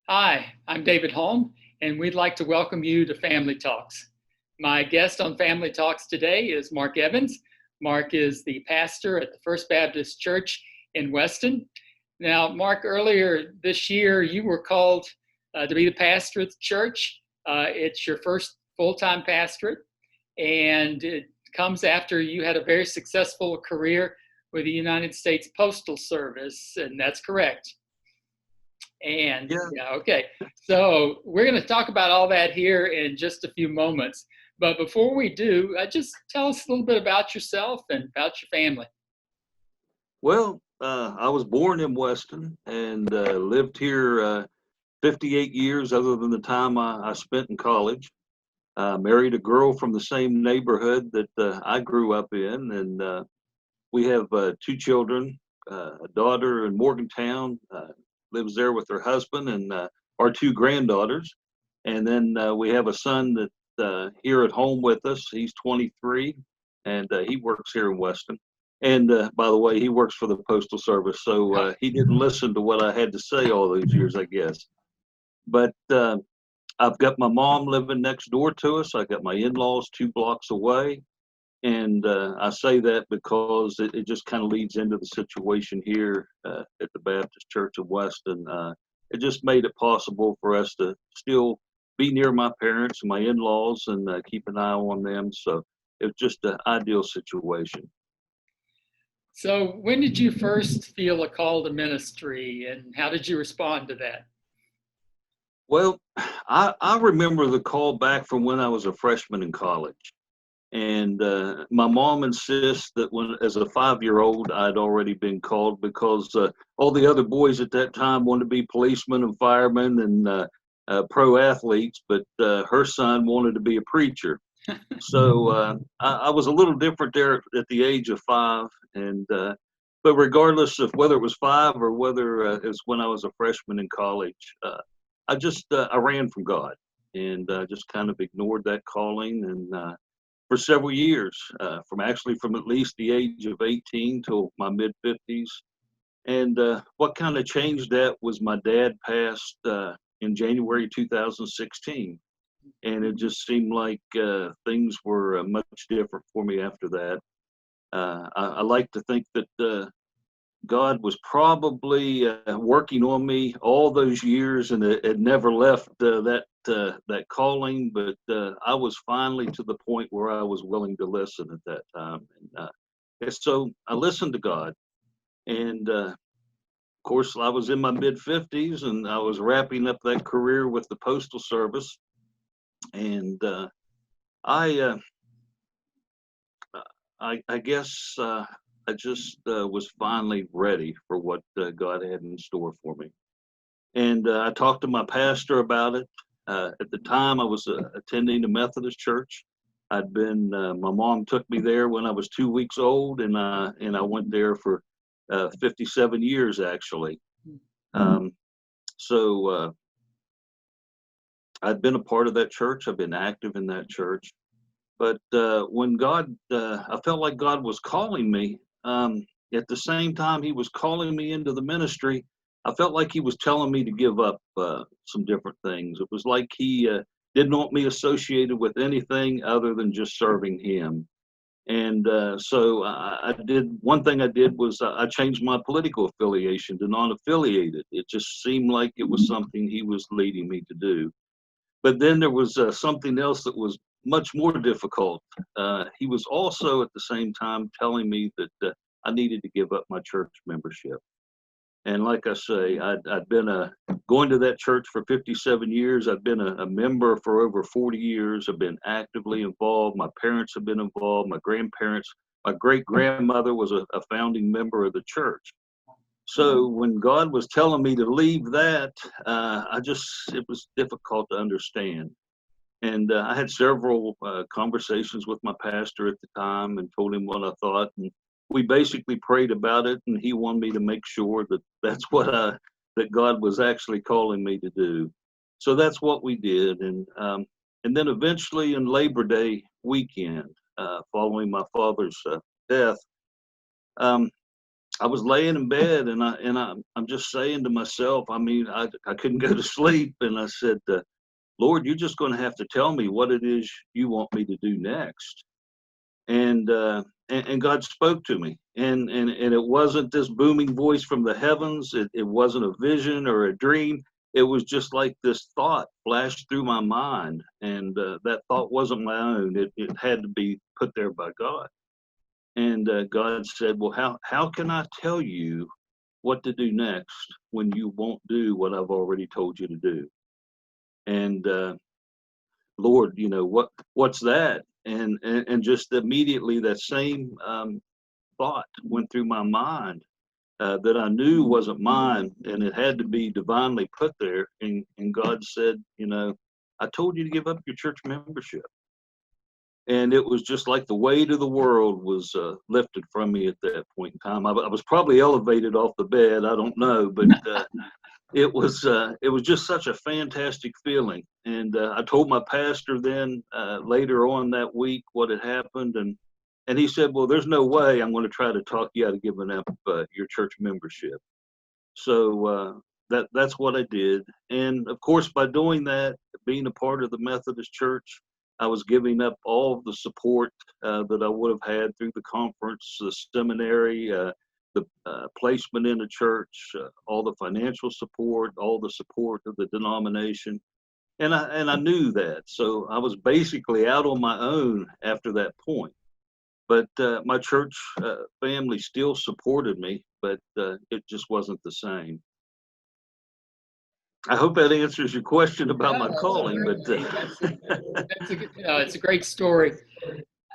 Hi, I'm David Holm, and we'd like to welcome you to Family Talks. My guest on Family Talks today is Mark Evans. Mark is the pastor at the First Baptist Church in Weston. Now, Mark, earlier this year, you were called to be the pastor at the church. It's your first full-time pastorate, and it comes after you had a very successful career with the United States Postal Service, and that's correct. And Yeah, yeah, okay. So we're going to talk about all that here in just a few moments. But before we do, just tell us a little bit about yourself and about your family. well, I was born in Weston and lived here 58 years, other than the time I spent in college. Married a girl from the same neighborhood that I grew up in, and we have two children. A daughter in Morgantown lives there with her husband, and our two granddaughters. And then we have a son that here at home with us. He's 23, and he works here in Weston. And by the way, he works for the Postal Service, so he didn't listen to what I had to say all those years, I guess. But I've got my mom living next door to us. I got my in-laws 2 blocks away, and I say that because it just kind of leads into the situation here at the Baptist Church of Weston. It just made it possible for us to still be near my parents and my in-laws and keep an eye on them. So it was just an ideal situation. So, when did you first feel a call to ministry, and how did you respond to that? Well, I remember the call back from when I was a freshman in college. And my mom insists that when, as a 5-year-old, I'd already been called because all the other boys at that time wanted to be policemen and firemen and pro athletes, but her son wanted to be a preacher. So I was a little different there at the age of 5, and but regardless of whether it was 5 or whether it was when I was a freshman in college, I ran from God and just kind of ignored that calling and. For several years, from at least the age of 18 till my mid 50s. And what kind of changed that was my dad passed in January 2016. And it just seemed like things were much different for me after that. I like to think that God was probably working on me all those years, and it never left that calling. But I was finally to the point where I was willing to listen at that time, and so I listened to God. And of course, I was in my mid 50s, and I was wrapping up that career with the Postal Service, and I uh, I guess I just was finally ready for what God had in store for me. And I talked to my pastor about it. At the time, I was attending a Methodist church. My mom took me there when I was 2 weeks old, and I went there for 57 years actually. Um, so I'd been a part of that church. I've been active in that church. But when I felt like God was calling me. At the same time, He was calling me into the ministry. I felt like He was telling me to give up some different things. It was like He didn't want me associated with anything other than just serving Him. And so I did. One thing I did was I changed my political affiliation to non-affiliated. It just seemed like it was something He was leading me to do. But then there was something else that was much more difficult. He was also at the same time telling me that I needed to give up my church membership. And like I say, I'd been going to that church for 57 years. I've been a member for over 40 years. I've been actively involved. My parents have been involved. My grandparents, my great grandmother was a founding member of the church. So when God was telling me to leave that, it was difficult to understand. And I had several conversations with my pastor at the time and told him what I thought. And we basically prayed about it, and he wanted me to make sure that that God was actually calling me to do. So that's what we did. And then eventually in Labor Day weekend, following my father's death, um, I was laying in bed, and I'm just saying to myself, I mean, I couldn't go to sleep, and I said, Lord, you're just going to have to tell me what it is you want me to do next. And God spoke to me, and it wasn't this booming voice from the heavens. It wasn't a vision or a dream. It was just like this thought flashed through my mind, and that thought wasn't my own. It had to be put there by God. And God said, "Well, how can I tell you what to do next when you won't do what I've already told you to do?" And Lord, what's that? And just immediately that same thought went through my mind that I knew wasn't mine, and it had to be divinely put there. And God said, I told you to give up your church membership. And it was just like the weight of the world was lifted from me at that point in time. I was probably elevated off the bed. I don't know, but it was just such a fantastic feeling. And I told my pastor then later on that week what had happened, and he said, "Well, there's no way I'm going to try to talk you out of giving up your church membership." So that's what I did. And of course, by doing that, being a part of the Methodist Church, I was giving up all of the support that I would have had through the conference, the seminary, the placement in the church, all the financial support, all the support of the denomination. And I knew that. So I was basically out on my own after that point. But my church family still supported me, but it just wasn't the same. I hope that answers your question about my Yeah, calling, but it's a great story.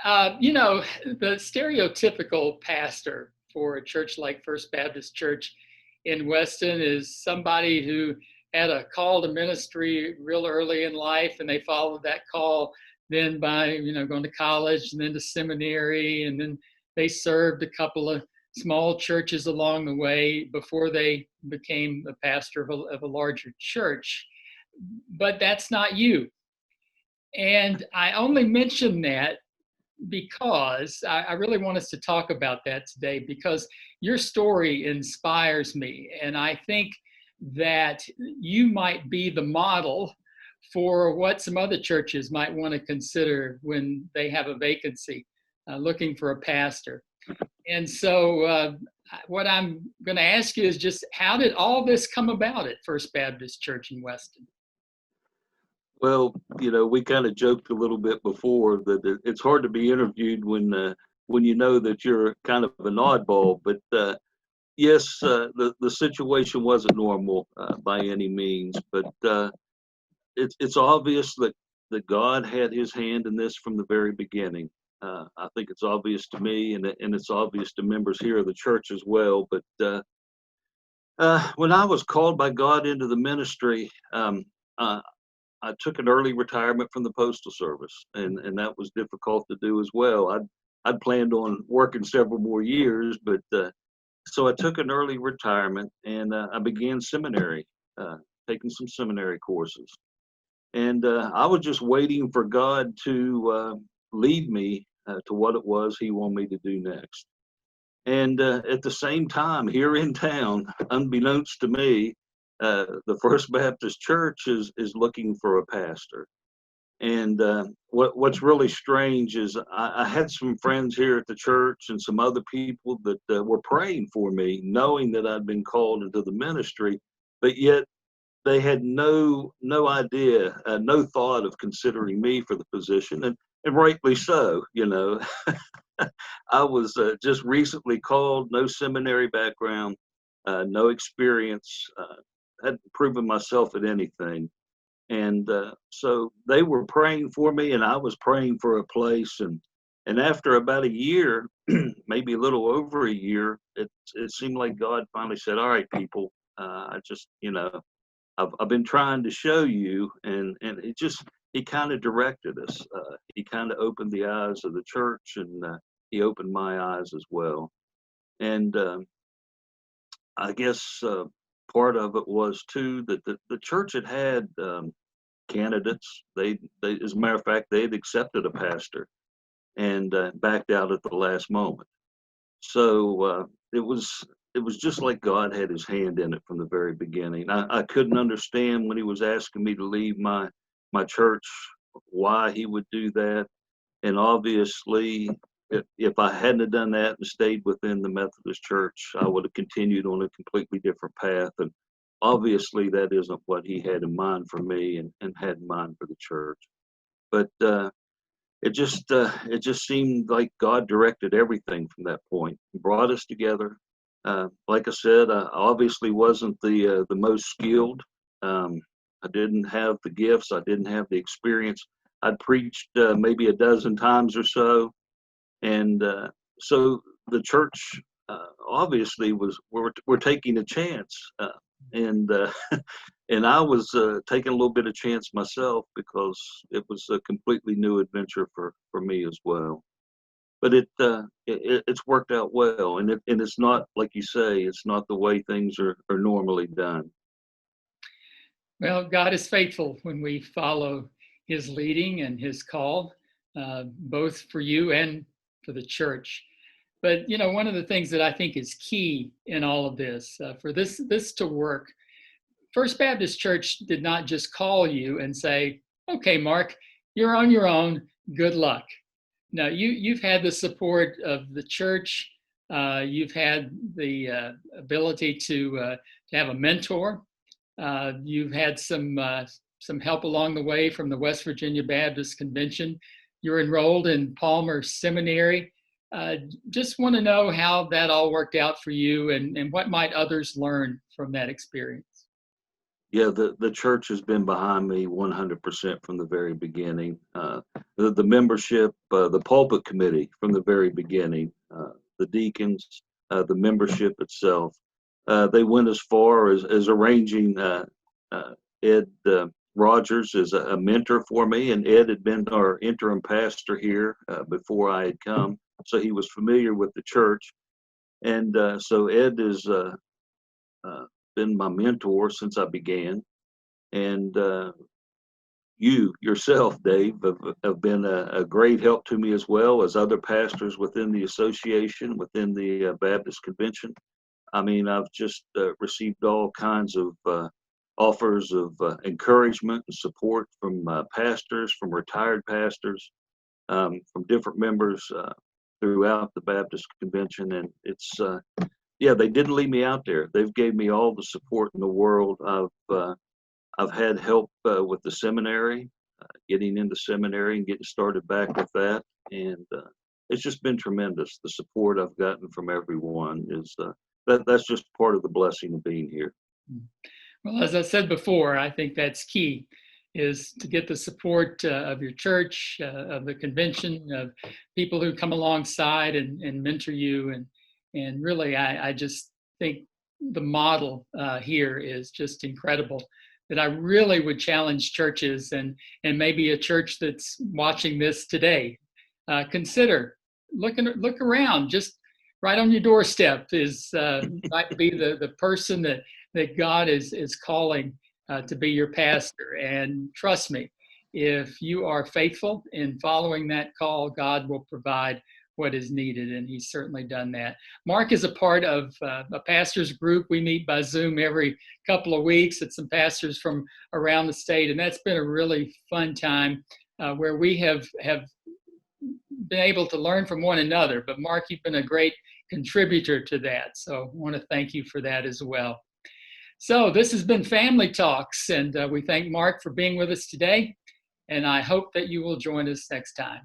The stereotypical pastor for a church like First Baptist Church in Weston is somebody who had a call to ministry real early in life, and they followed that call then by going to college and then to seminary, and then they served a couple of small churches along the way before they became a pastor of a larger church. But that's not you. And I only mention that because I really want us to talk about that today, because your story inspires me. And I think that you might be the model for what some other churches might want to consider when they have a vacancy looking for a pastor. And so, what I'm going to ask you is just how did all this come about at First Baptist Church in Weston? well, we kind of joked a little bit before that it's hard to be interviewed when you know that you're kind of an oddball. But yes, the situation wasn't normal by any means, but it's obvious that God had His hand in this from the very beginning. I think it's obvious to me, and it's obvious to members here of the church as well. But when I was called by God into the ministry, uh, I took an early retirement from the Postal Service, and that was difficult to do as well. I'd planned on working several more years, but so I took an early retirement, and I began seminary, taking some seminary courses. And I was just waiting for God to lead me to what it was He wanted me to do next. And at the same time, here in town, unbeknownst to me, the First Baptist Church is looking for a pastor. And what's really strange is I had some friends here at the church and some other people that were praying for me, knowing that I'd been called into the ministry, but yet they had no idea, no thought of considering me for the position, and rightly so. I was just recently called, no seminary background, no experience, hadn't proven myself at anything. And so they were praying for me, and I was praying for a place. And after about a year, maybe a little over a year, it seemed like God finally said, "All right, people, I just, I've been trying to show you," and he kind of directed us. He kind of opened the eyes of the church, and he opened my eyes as well. And I guess part of it was too that the church had candidates. As a matter of fact, they had accepted a pastor and backed out at the last moment. So it was it was just like God had his hand in it from the very beginning. I couldn't understand when he was asking me to leave my church, why he would do that. And obviously, if I hadn't have done that and stayed within the Methodist Church, I would have continued on a completely different path. And obviously, that isn't what he had in mind for me and had in mind for the church. But it just seemed like God directed everything from that point. He brought us together. Like I said, I obviously wasn't the most skilled. I didn't have the gifts. I didn't have the experience. I'd preached maybe a dozen times or so, and so the church obviously we're taking a chance, and and I was taking a little bit of chance myself because it was a completely new adventure for me as well. But it's worked out well, and it's not like you say, it's not the way things are normally done. Well, God is faithful when we follow his leading and his call, both for you and for the church. But one of the things that I think is key in all of this, for this to work, First Baptist Church did not just call you and say, "Okay, Mark, you're on your own. Good luck." No, you've had the support of the church. You've had the ability to have a mentor. You've had some help along the way from the West Virginia Baptist Convention. You're enrolled in Palmer Seminary. Just want to know how that all worked out for you, and what might others learn from that experience. Yeah, the church has been behind me 100% from the very beginning. The membership, the pulpit committee from the very beginning, the deacons, the membership itself. They went as far as arranging Ed Rogers as a mentor for me, and Ed had been our interim pastor here before I had come, so he was familiar with the church. And so Ed has been my mentor since I began. And you yourself, Dave, have been a great help to me as well as other pastors within the association, within the Baptist Convention. I mean, I've just received all kinds of offers of encouragement and support from pastors, from retired pastors, from different members throughout the Baptist Convention. And it's, yeah, they didn't leave me out there. They've gave me all the support in the world. I've had help with the seminary, getting into seminary and getting started back with that. And it's just been tremendous. The support I've gotten from everyone is that's just part of the blessing of being here. Well, as I said before, I think that's key, is to get the support of your church, of the convention, of people who come alongside and mentor you. And really, I just think the model here is just incredible. That I really would challenge churches, and maybe a church that's watching this today, consider look around. Just right on your doorstep is might be the person that God is calling to be your pastor. And trust me, if you are faithful in following that call, God will provide what is needed, and he's certainly done that. Mark is a part of a pastors group. We meet by Zoom every couple of weeks. It's some pastors from around the state, and that's been a really fun time where we have been able to learn from one another. But Mark, you've been a great contributor to that, so I want to thank you for that as well. So this has been Family Talks, and we thank Mark for being with us today, and I hope that you will join us next time.